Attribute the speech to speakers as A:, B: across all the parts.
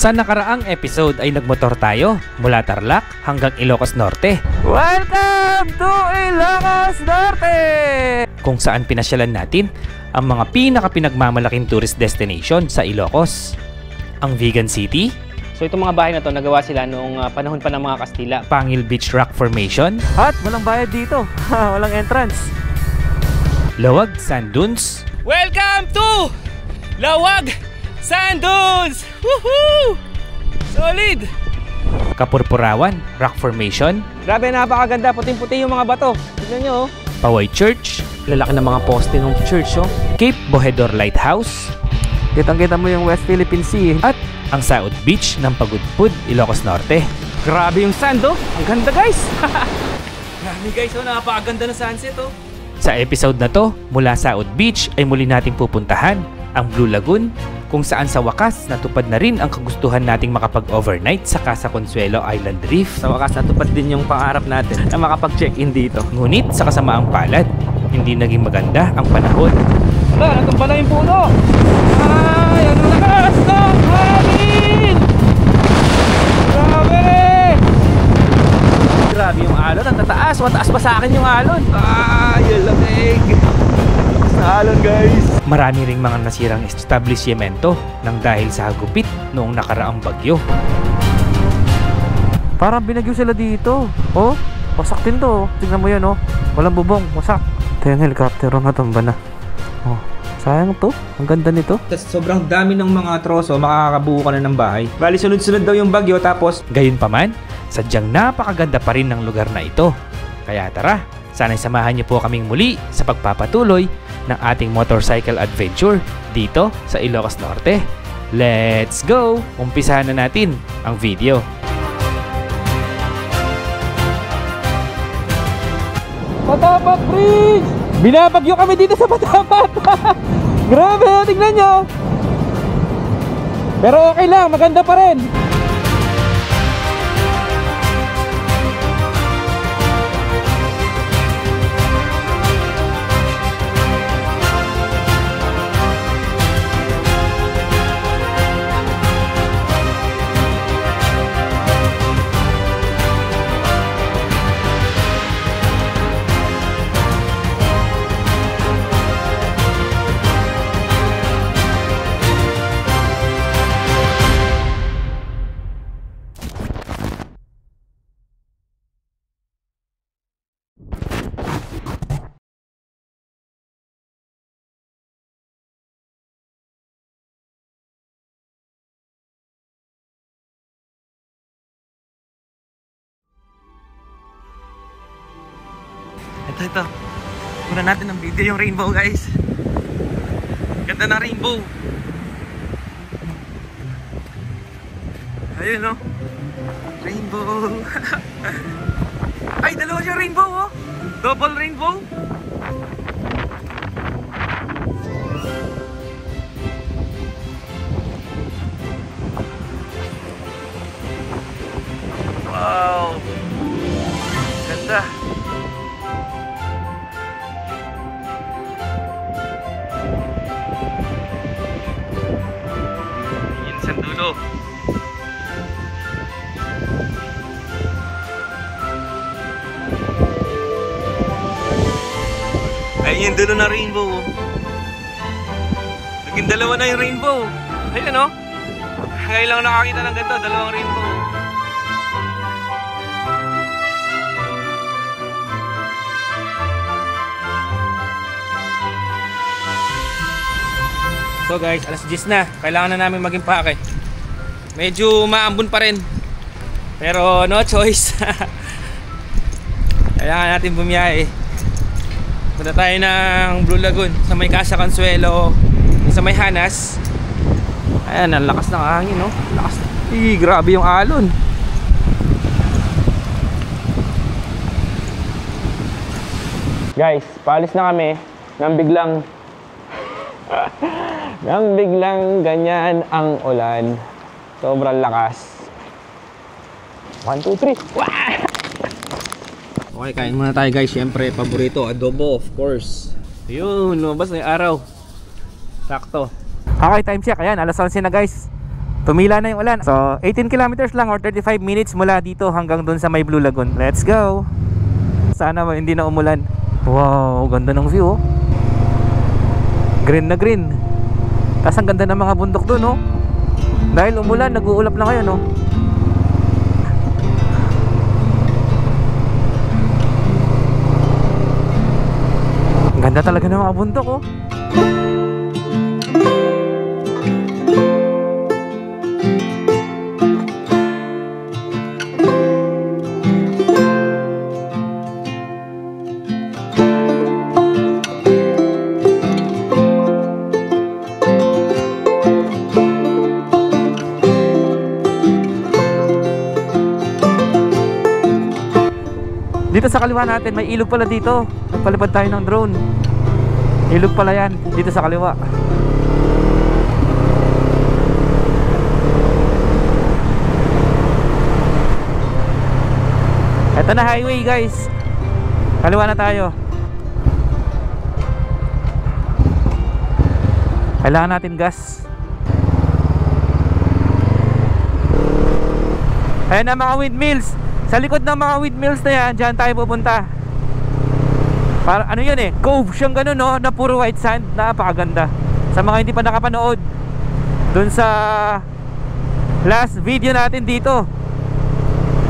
A: Sa nakaraang episode ay nagmotor tayo mula Tarlac hanggang Ilocos Norte.
B: Welcome to Ilocos Norte!
A: Kung saan pinasyalan natin ang mga pinaka-pinagmamalaking tourist destination sa Ilocos. Ang Vegan City,
B: So itong mga bahay na to nagawa sila noong panahon pa ng mga Kastila.
A: Pangil Beach Rock Formation,
B: At walang bayad dito, walang entrance.
A: Lawag Sand Dunes,
C: Welcome to Lawag Sand Dunes! Woohoo! Solid!
A: Kapurpurawan Rock Formation,
B: Grabe, napakaganda, puting-puti yung mga bato. Tignan nyo, oh.
A: Paway Church,
B: Lalaki ng mga poste ng church, oh.
A: Cape Bojador Lighthouse,
B: Kitang-kita mo yung West Philippine Sea.
A: at ang Saud Beach ng Pagudpud, Ilocos Norte.
B: Grabe yung sand, oh. Ang ganda, guys.
C: Grabe guys, oh, napakaganda ng sunset, oh.
A: Sa episode na to, mula Saud Beach ay muli nating pupuntahan ang Blue Lagoon, kung saan sa wakas natupad na rin ang kagustuhan nating makapag-overnight sa Casa Consuelo Island Reef.
B: Sa wakas, natupad din yung pangarap natin na makapag-check-in dito.
A: Ngunit sa kasamaang palad, hindi naging maganda ang panahon.
B: Wala, natumba na yung puno. Ay, ano lakas ng hangin! Grabe! Grabe yung alon, ang tataas. Mataas pa sa akin yung alon. Ay, ang lamig. Sa alon, guys.
A: Marami ring mga nasirang establishmento nang dahil sa hagupit noong nakaraang bagyo.
B: Parang binagyo sila dito. Oh, wasak din to. Tingnan mo yan, oh. Walang bubong, wasak. Ito yung helicopter, natumba na. Oh, sayang to. Ang ganda nito. Sobrang dami ng mga troso, makakabuo ka na ng bahay. Bali, sunod-sunod daw yung bagyo, tapos
A: Gayunpaman, sadyang napakaganda pa rin ng lugar na ito. Kaya tara, sana'y samahan niyo po kaming muli sa pagpapatuloy ng ating motorcycle adventure dito sa Ilocos Norte. Let's go! Umpisahan na natin ang video.
B: Patapat Bridge! Binabagyo kami dito sa Patapat! Grabe, tingnan nyo! Pero okay lang, maganda pa rin! Ito. Muna natin ang video yung rainbow, guys. Ganda ng rainbow. Ayun, no? Rainbow. Ay, dalawa siyang rainbow, oh. Double rainbow. Wow. Ganda. Ayun yung dulo na rainbow. Naging dalawa na yung rainbow. Ayun, oh. Ngayon lang nakakita ng ganito, dalawang rainbow. So guys, alas 10 na. Kailangan na namin maging pake. Medyo maambon pa rin, pero no choice. Kailangan natin bumiyahe. Punta tayo ng Blue Lagoon sa may Casa Consuelo, sa may Hanas. Ayan, ang lakas ng hangin, no? Lakas. Grabe yung alon. Guys, paalis na kami nang biglang ganyan ang ulan. Sobrang lakas. 1, 2, 3. Wow! Okay, kain muna tayo, guys. Siyempre, paborito, adobo, of course. Yun, lumabas na yung araw. Sakto. Okay, time check. Ayan, alas 11 na, guys. tumila na yung ulan. So 18 kilometers lang or 35 minutes mula dito hanggang dun sa may Blue Lagoon. Let's go. Sana hindi na umulan. Wow, ganda ng view, oh. Green na green. Tapos ang ganda ng mga bundok dun, oh. Dahil umulan, nag-uulap na ngayon, oh. Ang ganda talaga ng mga bundok, oh. Dito sa kaliwa natin, may ilog pala dito. Nagpalipad tayo ng drone. Ilog pala yan, dito sa kaliwa. Ito na highway, guys. Kaliwa na tayo. Kailangan natin gas. Ayan na mga windmills. Sa likod ng mga windmills na yan, dyan tayo pupunta. Para ano yun, cove siyang ganun, no, na puro white sand. Napakaganda. Sa mga hindi pa nakapanood dun sa last video natin dito,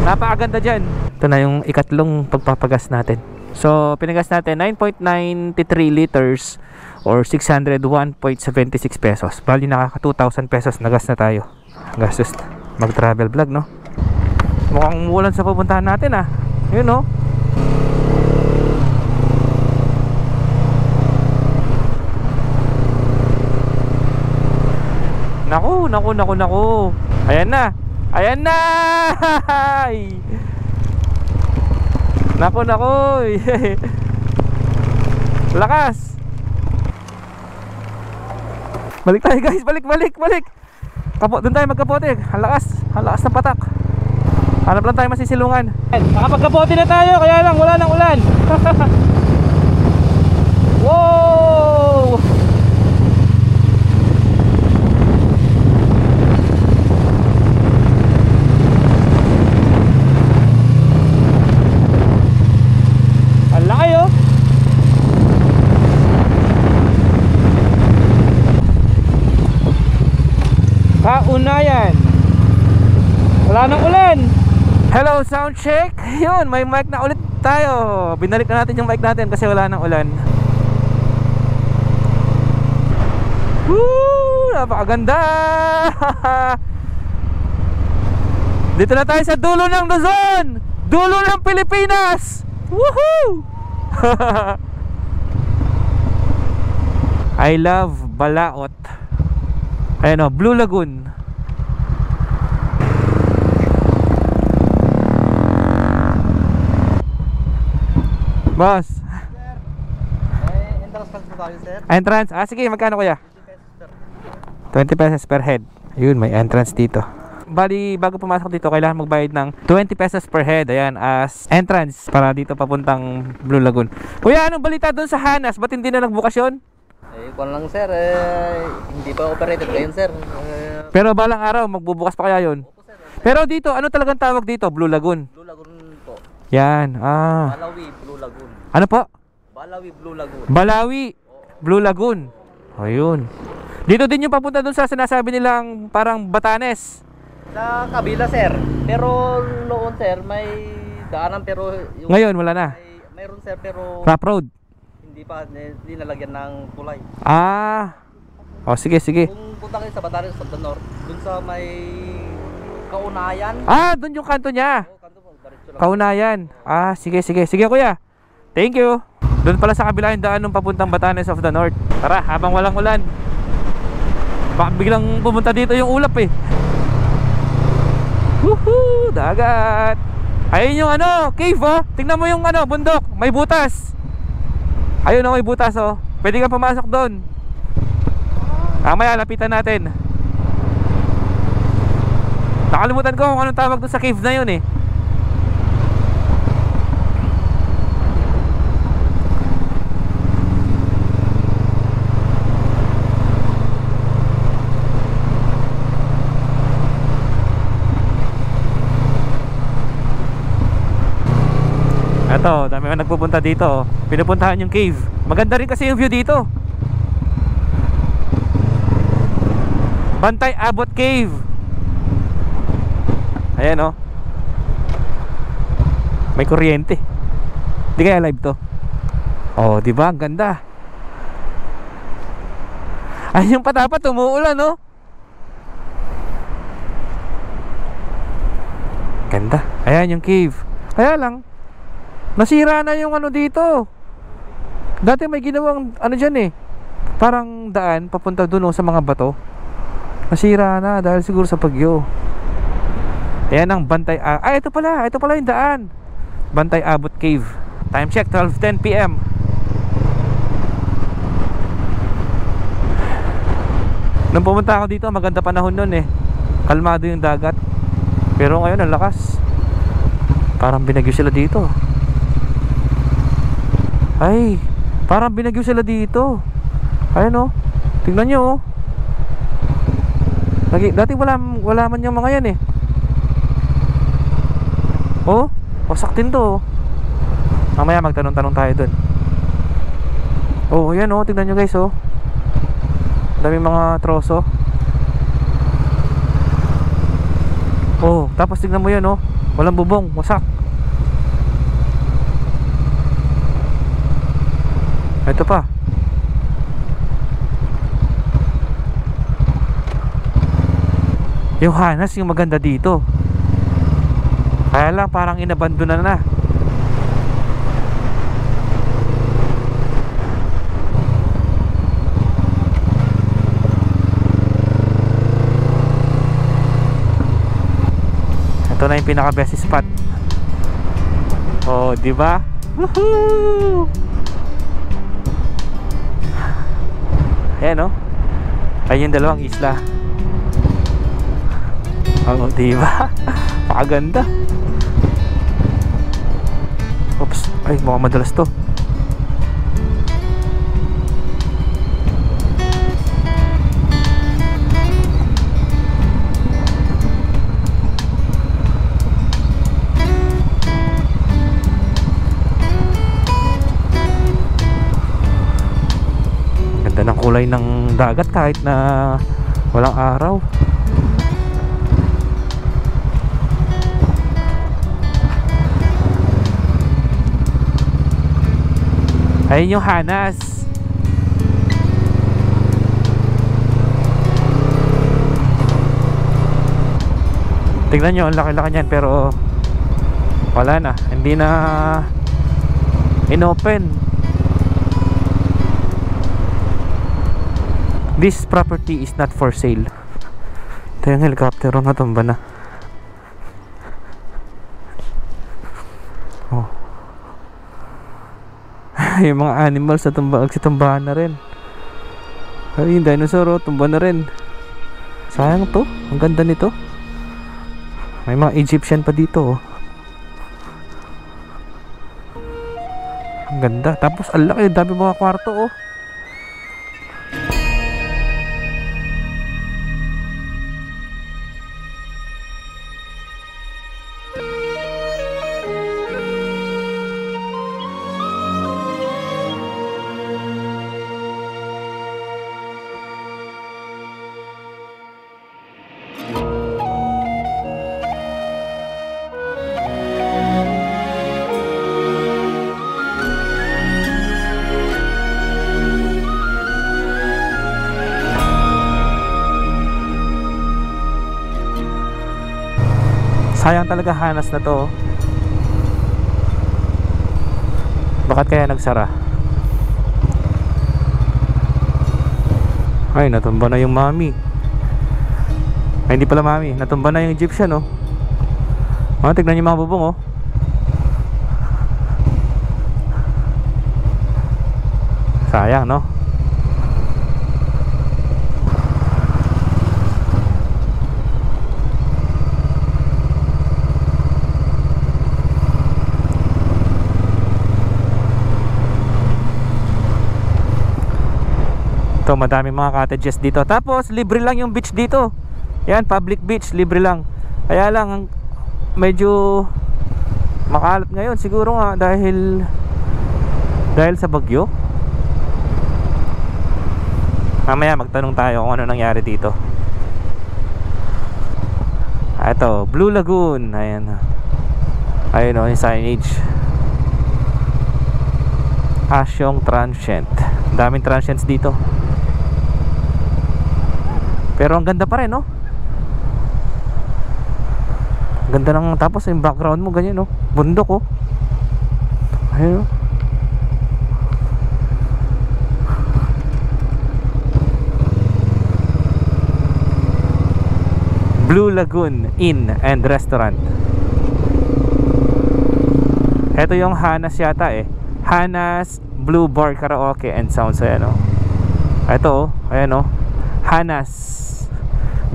B: napakaganda dyan. Ito na yung ikatlong pagpapagas natin. So pinagas natin 9.93 liters or 601.76 pesos. Bali nakaka 2,000 pesos na gas na tayo. Gastos mag travel vlog, no. Mukhang umulan sa pupuntahan natin, ah. Yun, no. Naku. Ayan na. Ayan na. Naku. Lakas. Balik tayo, guys. Balik. Doon tayo magkapote. Ang lakas ng patak. Hanap lang tayo masisilungan. Nakapagkapote na tayo, kaya lang wala ng ulan. Wow! Ang laki, oh. Kaunayan. Wala ng ulan. Hello, sound check. Yun, may mic na ulit tayo. Binalik na natin yung mic natin kasi wala nang ulan. Woo! Napakaganda. Dito na tayo sa dulo ng Luzon. Dulo ng Pilipinas. Woohoo! I love Balaot. Ayan, o, Blue Lagoon. Boss.
D: Sir, entrance pa tayo, sir.
B: Entrance? Ah, sige, magkano kuya? 20 pesos per head. Ayun, may entrance dito. Bali, bago pumasok dito, kailangan magbayad ng 20 pesos per head. Ayan, as entrance para dito papuntang Blue Lagoon. Kuya, anong balita doon sa Hanas? Ba't hindi na nagbukasyon?
D: Kung lang, sir, hindi pa operated ngayon, sir.
B: Pero balang araw, magbubukas pa kaya yun?
D: Opo, sir.
B: Pero dito, ano talagang tawag dito? Blue Lagoon.
D: Blue Lagoon po.
B: Yan, ah.
D: Balawi, Blue Lagoon.
B: Ano po?
D: Balawi, Blue Lagoon.
B: Balawi, Blue Lagoon. Ayun. Dito din yung papunta dun sa sinasabi nilang parang Batanes.
D: Sa kabila, sir. Pero noon, sir, may daanan pero yung
B: Ngayon, wala na.
D: mayroon, sir, pero
B: Rough road.
D: hindi nalagyan ng kulay.
B: Ah. O, sige.
D: Kung punta kayo sa Batanes, sa North, dun sa may Kaunayan.
B: Ah, dun yung kanto niya.
D: Kanto mo, diretso lang.
B: Kaunayan. Ah, sige. Sige kuya. Thank you. Doon pala sa kabila yung daan ng papuntang Batanes of the North. Tara, habang walang ulan. Baka biglang pumunta dito yung ulap, eh. Woohoo! Dagat. Ayun yung cave, oh. Tingnan mo yung bundok. May butas. Ayun, may butas, oh. Pwede kang pumasok doon. Mamaya, lapitan natin. Nakalimutan ko kung anong tawag doon sa cave na yun, eh. Ito, dami mga nagpupunta dito. Pinupuntahan yung cave. Maganda rin kasi yung view dito. Bantay Abot Cave. Ayan oh. May kuryente. Di kaya live to? Oh, di ba? Ang ganda. Ay, yung pa dapat umuulan, no? Ganda. Ayan yung cave. Kaya lang, nasira na yung ano dito. Dati may ginawang ano dyan eh, parang daan papunta dun sa mga bato. Nasira na dahil siguro sa bagyo. Ayan ang Bantay. Ito pala yung daan. Bantay Abot Cave. Time check, 12:10 PM. Nung pumunta ako dito, maganda panahon nun eh. Kalmado yung dagat. Pero ngayon ang lakas. Parang binagyo sila dito. Ay, parang binagyo sila dito. Ayun oh. Tingnan nyo oh. Dati wala man yung mga yan eh. Oh, wasak din to oh. Mamaya magtanong-tanong tayo dun. Oh, ayan oh. Tingnan nyo guys oh. Dami mga troso. Oh, tapos tingnan mo yan oh. Walang bubong, wasak. Ito pa. Yung hanas yung maganda dito. Kaya lang parang inabandonan na. Ito na yung pinaka best spot. Oh, di ba? Woohoo! Ayan oh. Ayun yung dalawang isla. Oh, di ba? Pakaganda. Oops, ay mukhang madalas to. Ganda ng kulay ng dagat kahit na walang araw. Ayun yung hanas. Tignan nyo, ang laki-laki nyan. Pero wala na, hindi na inopen. This property is not for sale. Ito yung helicopter, natumba na. Oh. Yung mga animals na nagsitumbahan na rin. Ay, yung dinosaur tumba na rin. Sayang to, ang ganda nito. May mga Egyptian pa dito oh. Ang ganda. Tapos ang laki, dami mga kwarto oh. Sayang talaga hanas na to. Bakit kaya nagsara? Ay, natumba na yung mami. Ay, hindi pala mami, natumba na yung Egyptian oh. Oh, tignan yung mga bubong oh. Sayang no. Ito, madami mga cottages dito. Tapos, libre lang yung beach dito. Yan, public beach, libre lang. Kaya lang, medyo Makalat ngayon siguro nga dahil sa bagyo. Mamaya magtanong tayo kung ano nangyari dito. Ito, Blue Lagoon. Ayan. Ayun o, yung signage. Asyong Transient. Daming transients dito. Pero ang ganda pa rin, no? Ganda ng, tapos yung background mo ganyan, no? Bundok, oh. Ayun, oh. Blue Lagoon Inn and Restaurant. Ito yung Hanas yata eh. Hanas Blue Bar Karaoke and Sounds. Ayan, oh. Ito, oh. Ayan, oh. Hanas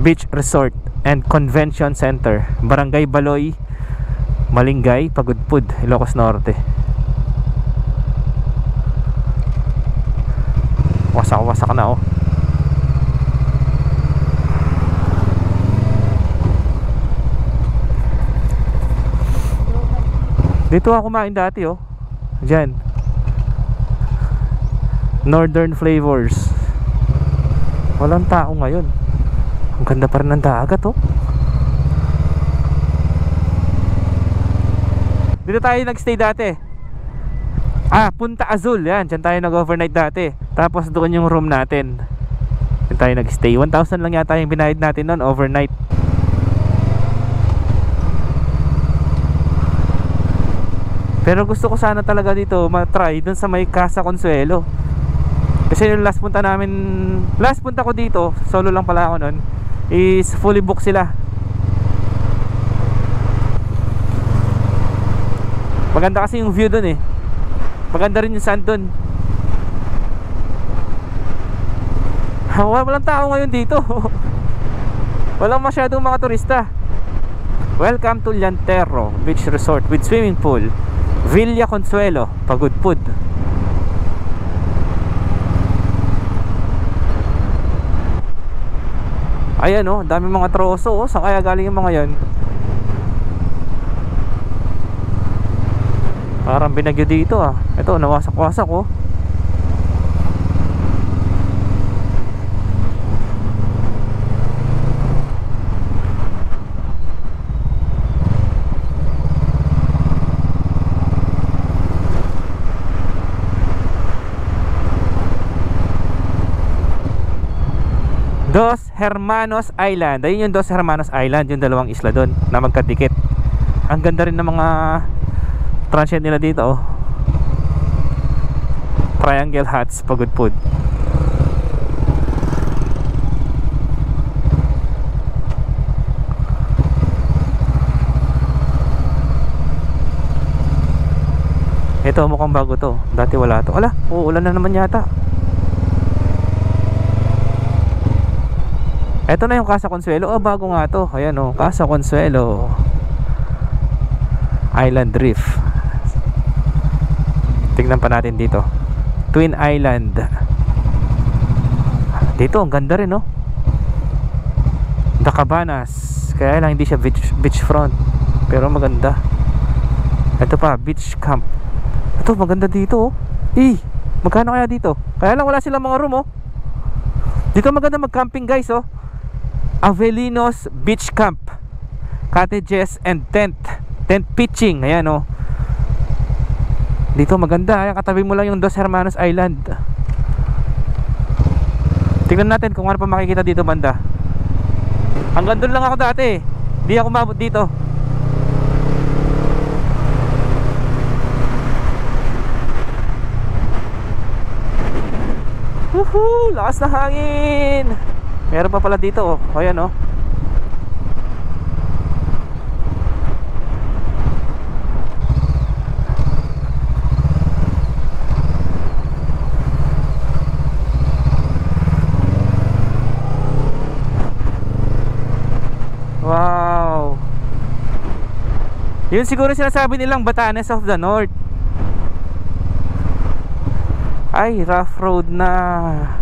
B: Beach Resort and Convention Center, Barangay Baloy, Malingay, Pagudpud, Ilocos Norte. Wasak-wasak na, oh. Dito ako kumain dati, oh. Diyan. Northern Flavors. Walang tao ngayon. Ang ganda pa rin ng dagat, oh. Dito tayo nagstay dati. Punta Azul. Yan, dyan tayo nag-overnight dati. Tapos doon yung room natin. Dyan tayo nagstay. 1,000 lang yata yung binayad natin noon, overnight. Pero gusto ko sana talaga dito matry dun sa may Casa Consuelo. Kasi yung last punta ko dito, solo lang pala ako nun, is fully booked sila. Maganda kasi yung view dun eh. Maganda rin yung sand dun. Walang tao ngayon dito. Walang masyadong mga turista. Welcome to Llantero Beach Resort with swimming pool, Villa Consuelo, Pagudpud. Ayan, oh, dami mga troso, oh. Saan kaya galing yung mga yan? Parang binagyo dito, ah. Ito, nawasak-wasak, oh. Dos Hermanos Island. Ayun yung Dos Hermanos Island, yung dalawang isla doon na magkadikit. Ang ganda rin ng mga transient nila dito, oh. Triangle huts, Pagudpud. Ito mukhang bago to. Dati wala to. Ala, uulan na naman yata. Ito na yung Casa Consuelo. Oh, bago nga to. Ayan, oh, Casa Consuelo Island Reef. Tignan pa natin dito. Twin Island. Dito, ang ganda rin, oh. The Cabanas. Kaya lang hindi siya beachfront, pero maganda. Ito pa, beach camp. Ito, maganda dito, oh. Magkano kaya dito? Kaya lang wala silang mga room, oh. Dito maganda mag-camping, guys, oh. Avelinos Beach Camp, cottages and tent pitching. Ayan, oh. Dito maganda. Ayan, katabi mo lang yung Dos Hermanos Island. Tingnan natin kung ano pa makikita dito banda. Hanggang doon lang ako dati. Hindi ako mabot dito. Woohoo! Lakas na hangin. Meron pa pala dito, oh. Ayan, oh. Wow. Yun siguro sinasabi nilang Batanes of the North. Ay, rough road na.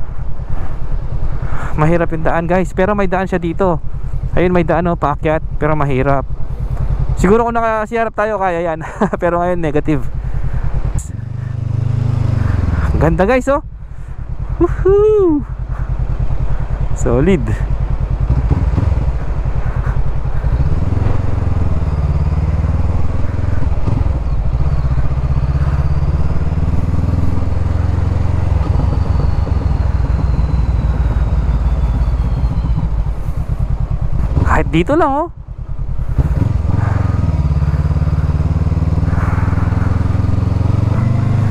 B: Mahirap yung daan, guys, pero may daan siya dito. Ayun, may daan, oh, paakyat, pero mahirap. Siguro kung nakasiharap tayo kaya yan. Pero ngayon negative. Ang ganda guys oh. Woohoo! Solid. Kahit dito lang oh.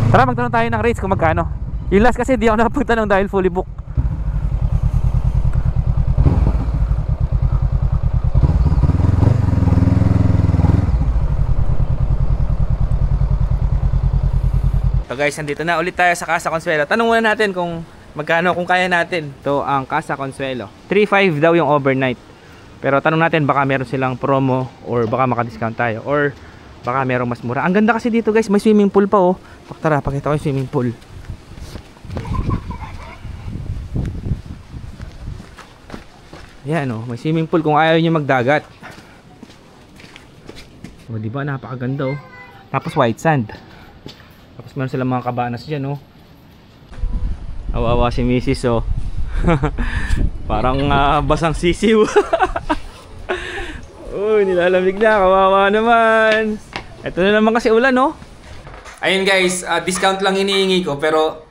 B: Tara magtanong tayo ng rates kung magkano. Yung last kasi di ako nakapunta ng dahil fully book.
A: So guys, nandito na ulit tayo sa Casa Consuelo. Tanong muna natin kung magkano, kung kaya natin. Ito ang Casa Consuelo. 3.5 daw yung overnight. Pero tanong natin baka meron silang promo or baka maka-discount tayo or baka merong mas mura. Ang ganda kasi dito guys, may swimming pool pa oh. Tara, pakita ko yung swimming pool. Yan oh, may swimming pool kung ayaw nyo magdagat. O diba, napakaganda oh. Tapos white sand. Tapos meron silang mga kabanas dyan oh. Awawa si Mrs. oh. Parang basang sisiw. Uy, nilalamig na, kawawa naman. Ito na naman kasi ulan oh. Ayun guys, discount lang hinihingi ko pero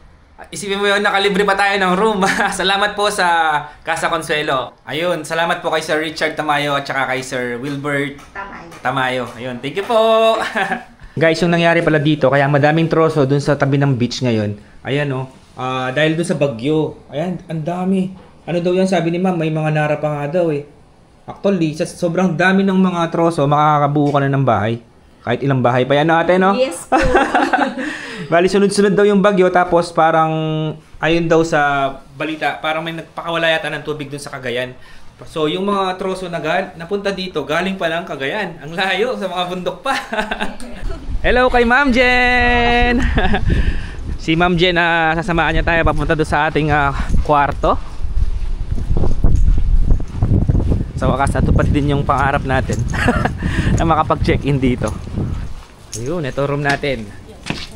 A: isipin mo yun, nakalibre pa tayo ng room. Salamat po sa Casa Consuelo. Ayun, salamat po kay Sir Richard Tamayo at saka kay Sir Wilbert Tamayo. Ayun, thank you po. Guys, yung nangyari pala dito, kaya madaming troso dun sa tabi ng beach ngayon. Ayan oh, dahil dun sa bagyo. Ayan, ang dami. Ano daw yan, sabi ni ma'am, may mga nara pa nga daw eh. Actually, sa sobrang dami ng mga troso, makakabuo ka na ng bahay. Kahit ilang bahay pa yan natin, no?
E: Yes po.
A: Bali, sunod-sunod daw yung bagyo, tapos parang, ayun daw sa balita, parang may nagpakawala yata ng tubig dun sa Cagayan. So, yung mga troso na napunta dito, galing pa lang Cagayan. Ang layo, sa mga bundok pa. Hello kay Ma'am Jen! Si Ma'am Jen, sasamahan niya tayo papunta doon sa ating kwarto. Sa wakas, natupad din yung pangarap natin na makapag-check-in dito. Ayun, ito room natin.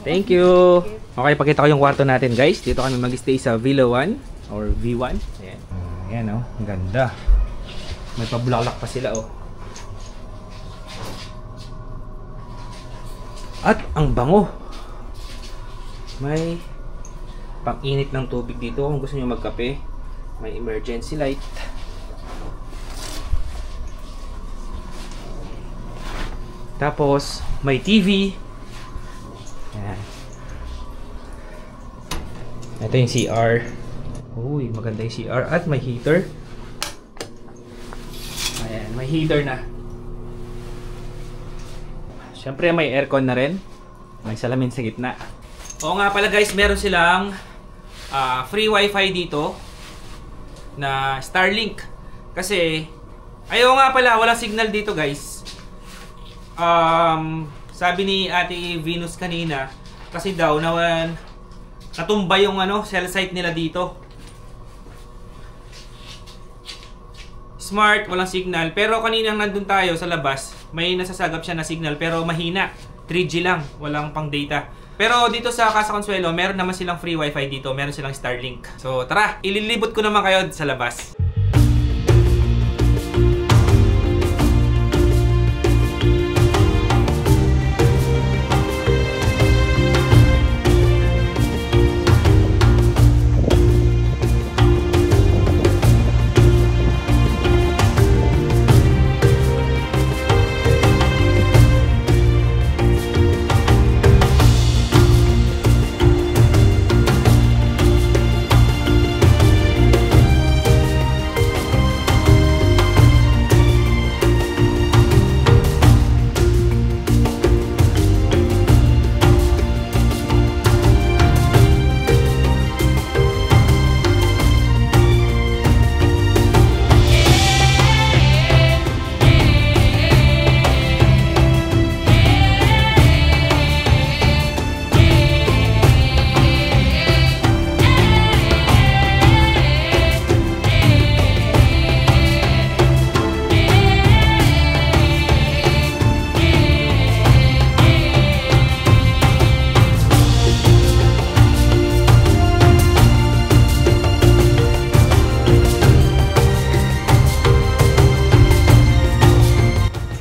A: Thank you. Okay, pakita ko yung kwarto natin guys. Dito kami mag-stay sa Villa 1 or V1. Ayan. Ayan oh, ang ganda. May pabulaklak pa sila oh. At ang bango. May pang-init ng tubig dito kung gusto niyo magkape. May emergency light. Tapos, may TV. Ayan. Ito yung CR. Uy, maganda yung CR. At may heater. Ayan, may heater na. Siyempre, may aircon na rin. May salamin sa gitna. Oo nga pala guys, meron silang free wifi dito na Starlink. Kasi, ayaw nga pala, walang signal dito guys. Sabi ni Ate Venus kanina kasi daw natumba yung cell site nila dito. Smart, walang signal. Pero kaninang nandun tayo sa labas, may nasasagap siya na signal pero mahina. 3G lang, walang pang data. Pero dito sa Casa Consuelo, meron naman silang free wifi dito. Meron silang Starlink. So tara, ililibot ko naman kayo sa labas.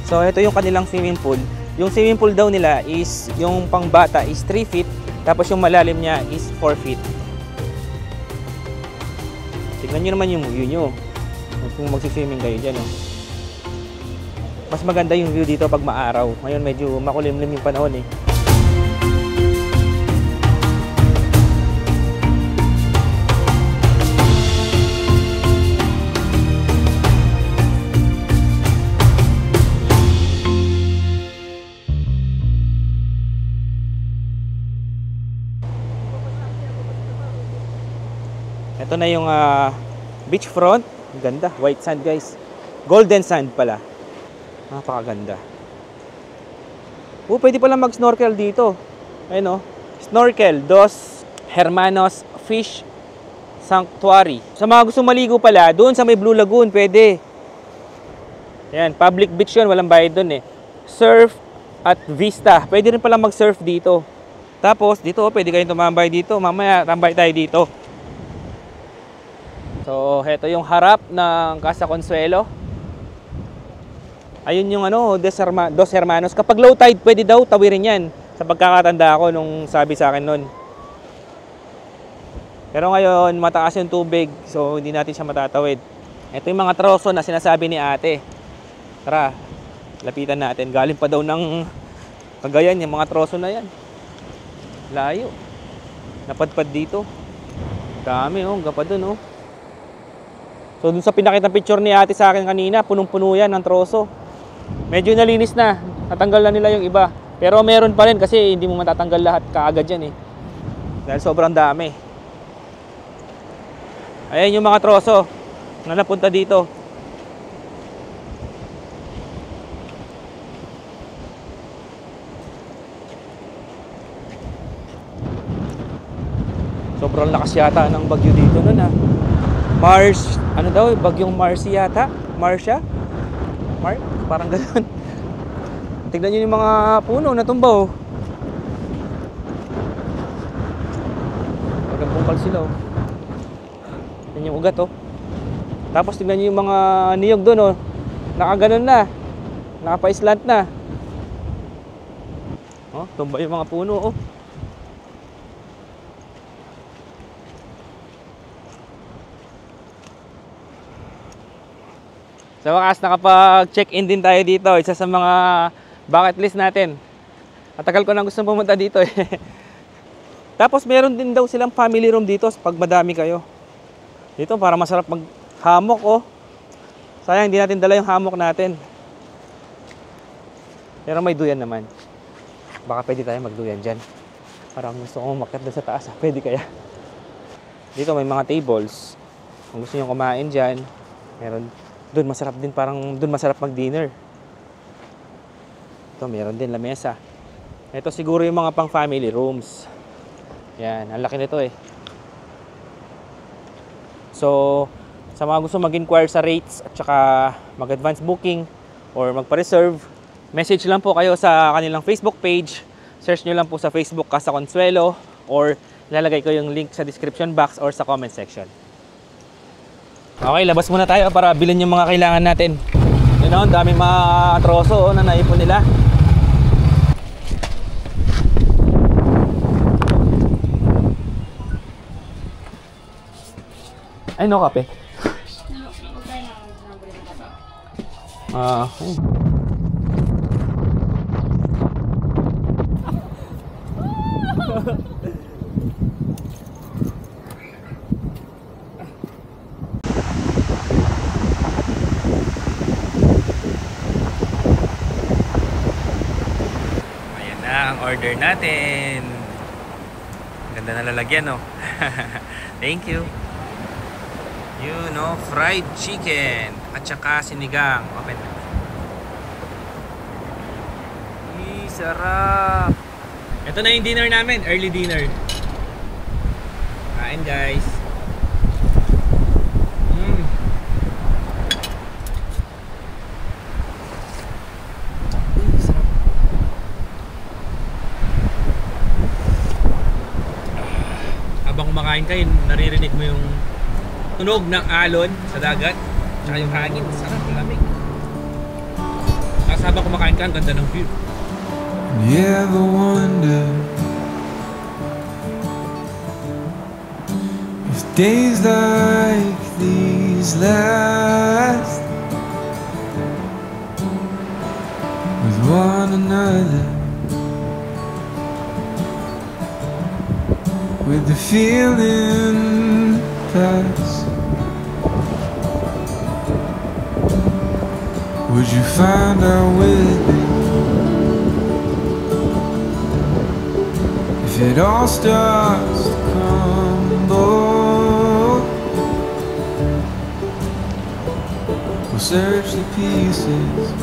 B: So ito yung kanilang swimming pool. Yung swimming pool daw nila is, yung pangbata is 3 feet, tapos yung malalim niya is 4 feet. Tignan nyo naman yung view nyo kung magsiswimming kayo dyan. Oh. Mas maganda yung view dito pag maaraw. Ngayon medyo makulimlim yung panahon eh. Ito na yung beachfront. Ganda, white sand guys. Golden sand pala. Napakaganda. Pwede pala mag-snorkel dito. Ayun o. Snorkel, Dos Hermanos Fish Sanctuary. Sa mga gusto maligo pala, doon sa may Blue Lagoon, pwede. Ayan, public beach yun. Walang bayad doon eh. Surf at Vista. Pwede rin pala mag-surf dito. Tapos, dito, pwede kayong tumambay dito. Mamaya, tambay tayo dito. So, heto yung harap ng Casa Consuelo. Ayun yung Dos Hermanos. Kapag low tide, pwede daw tawirin yan. Sa pagkakatanda ko nung sabi sa akin nun. Pero ngayon, mataas yung tubig. So, hindi natin siya matatawid. Ito yung mga troso na sinasabi ni ate. Tara, lapitan natin. Galing pa daw ng Cagayan yung mga troso na yan. Layo. Napadpad dito. Dami gapa dun So dun sa pinakita picture ni ate sa akin kanina, punong-puno yan ng troso. Medyo nalinis na, natanggal na nila yung iba. Pero meron pa rin kasi hindi mo matatanggal lahat kaagad yan eh. Dahil sobrang dami. Ayan yung mga troso na napunta dito. Sobrang lakas yata ng bagyo dito nun Mars, bagyong Marcy yata? Marcia? Parang gano'n. Tignan nyo yung mga puno na tumba Parang bungkal sila Yan yung ugat Tapos tignan nyo yung mga niyog doon Nakaganon na. Nakapa-slant na. Tumba yung mga puno Sa wakas, nakapag-check-in din tayo dito. Isa sa mga bucket list natin. Matagal ko nang gusto pumunta dito Tapos meron din daw silang family room dito pag madami kayo. Dito para masarap mag-hammock Sayang hindi natin dala yung hammock natin. Pero may duyan naman. Baka pwede tayo magduyan dyan. Parang gusto kong umakyat doon sa taas Pwede kaya. Dito may mga tables. Kung gusto nyo kumain dyan, meron. Doon masarap din, parang doon masarap mag-dinner. Ito, meron din lamesa. Ito siguro yung mga pang family rooms. Yan, ang laki nito So, sa mga gusto mag-inquire sa rates at saka mag-advance booking or magpa-reserve, message lang po kayo sa kanilang Facebook page. Search nyo lang po sa Facebook Casa Consuelo or ilalagay ko yung link sa description box or sa comment section. Okay, labas muna tayo para bilhin yung mga kailangan natin. Yun daming mga troso na naipon nila. Ay, no kape. Okay.
A: Ang order natin. Ganda na lalagyan Thank you. Fried chicken at saka sinigang. Open. Sarap. Ito na yung dinner namin, early dinner. Kain guys. Kumakain kayo, naririnig mo yung tunog ng alon sa dagat tsaka yung hangin, sarap, malamig. Tapos
C: Tapos habang kumakain ka, ang ganda ng view.
E: You ever wonder if days like these last with one another, with the feeling pass? Would you find out with me if it all starts to crumble? We'll search the pieces